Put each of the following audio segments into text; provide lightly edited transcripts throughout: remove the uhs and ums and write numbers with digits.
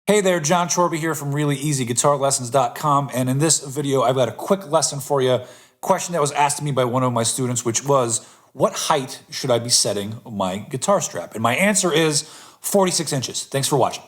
Hey there, John Chorby here from ReallyEasyGuitarLessons.com, and in this video I've got a quick lesson for you. Question that was asked to me by one of my students, which was, what height should I be setting my guitar strap? And my answer is 46 inches. Thanks for watching.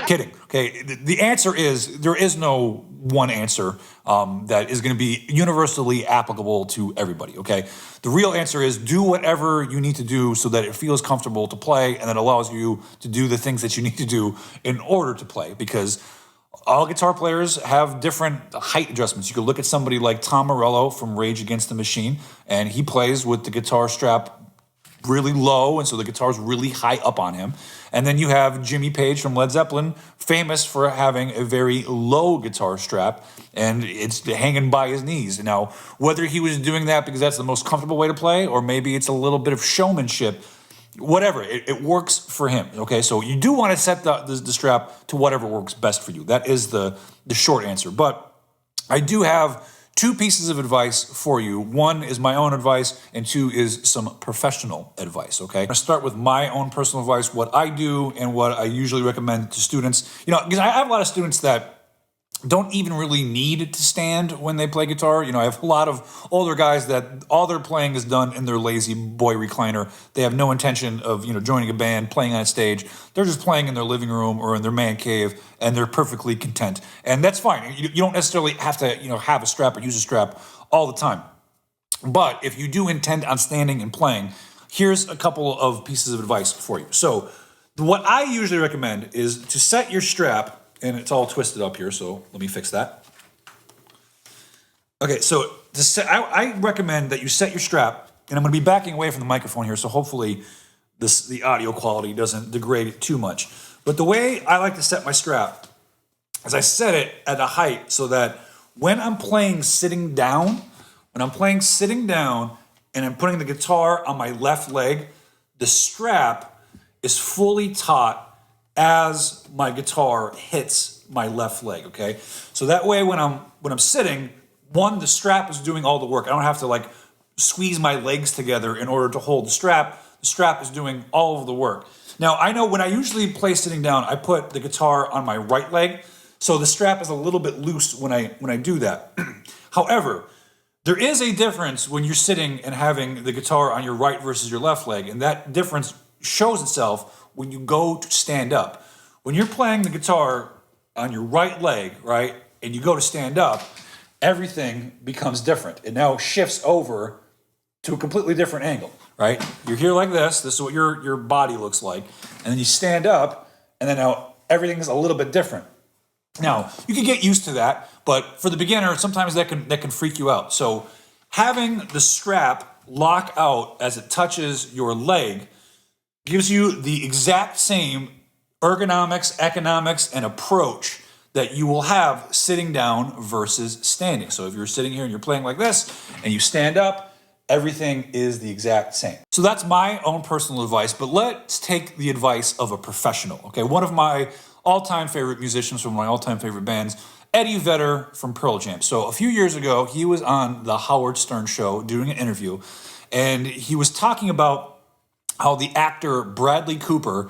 Kidding, okay? The answer is, there is no one answer that is gonna be universally applicable to everybody, okay? The real answer is do whatever you need to do so that it feels comfortable to play and that allows you to do the things that you need to do in order to play, because all guitar players have different height adjustments. You could look at somebody like Tom Morello from Rage Against the Machine, and he plays with the guitar strap really low, and so the guitar's really high up on him. And then you have Jimmy Page from Led Zeppelin, famous for having a very low guitar strap, and it's hanging by his knees. Now, whether he was doing that because that's the most comfortable way to play, or maybe it's a little bit of showmanship, whatever, it works for him, okay? So you do want to set the strap to whatever works best for you. That is the short answer. But I do have two pieces of advice for you. One is my own advice, and two is some professional advice, okay? I'm gonna start with my own personal advice, what I do and what I usually recommend to students. You know, because I have a lot of students that don't even really need to stand when they play guitar. You know, I have a lot of older guys that all their playing is done in their lazy boy recliner. They have no intention of, joining a band, playing on a stage. They're just playing in their living room or in their man cave, and they're perfectly content. And that's fine. You don't necessarily have to, have a strap or use a strap all the time. But if you do intend on standing and playing, here's a couple of pieces of advice for you. So what I usually recommend is to set your strap, and it's all twisted up here, so let me fix that. Okay, so I recommend that you set your strap, and I'm gonna be backing away from the microphone here, so hopefully the audio quality doesn't degrade it too much. But the way I like to set my strap is I set it at a height so that when I'm playing sitting down, and I'm putting the guitar on my left leg, the strap is fully taut as my guitar hits my left leg, okay? So that way when I'm sitting, one, the strap is doing all the work. I don't have to squeeze my legs together in order to hold the strap. The strap is doing all of the work. Now, I know when I usually play sitting down, I put the guitar on my right leg, so the strap is a little bit loose when I do that. However, there is a difference when you're sitting and having the guitar on your right versus your left leg, and that difference shows itself when you go to stand up. When you're playing the guitar on your right leg, right, and you go to stand up, everything becomes different. It now shifts over to a completely different angle, right? You're here like this. This is what your body looks like. And then you stand up, and then now everything is a little bit different. Now, you can get used to that, but for the beginner, sometimes that can freak you out. So having the strap lock out as it touches your leg gives you the exact same ergonomics, economics, and approach that you will have sitting down versus standing. So if you're sitting here and you're playing like this, and you stand up, everything is the exact same. So that's my own personal advice, but let's take the advice of a professional, okay? One of my all-time favorite musicians from my all-time favorite bands, Eddie Vedder from Pearl Jam. So a few years ago, he was on the Howard Stern show doing an interview, and he was talking about how the actor Bradley Cooper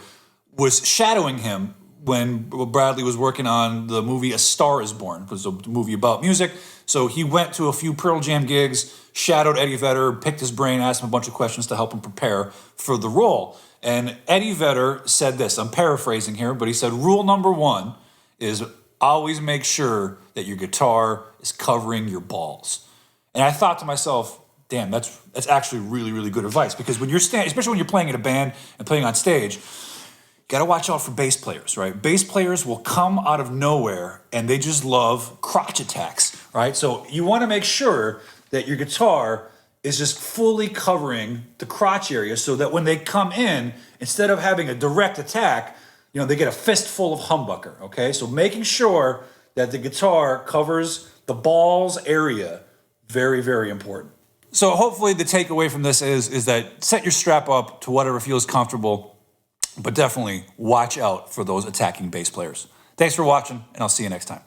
was shadowing him when Bradley was working on the movie A Star Is Born. It was a movie about music. So he went to a few Pearl Jam gigs, shadowed Eddie Vedder, picked his brain, asked him a bunch of questions to help him prepare for the role. And Eddie Vedder said this, I'm paraphrasing here, but he said, rule number one is always make sure that your guitar is covering your balls. And I thought to myself, damn, that's actually really, really good advice, because when you're especially when you're playing in a band and playing on stage, you gotta watch out for bass players, right? Bass players will come out of nowhere and they just love crotch attacks, right? So you wanna make sure that your guitar is just fully covering the crotch area so that when they come in, instead of having a direct attack, they get a fistful of humbucker, okay? So making sure that the guitar covers the balls area, very, very important. So hopefully the takeaway from this is that set your strap up to whatever feels comfortable, but definitely watch out for those attacking bass players. Thanks for watching, and I'll see you next time.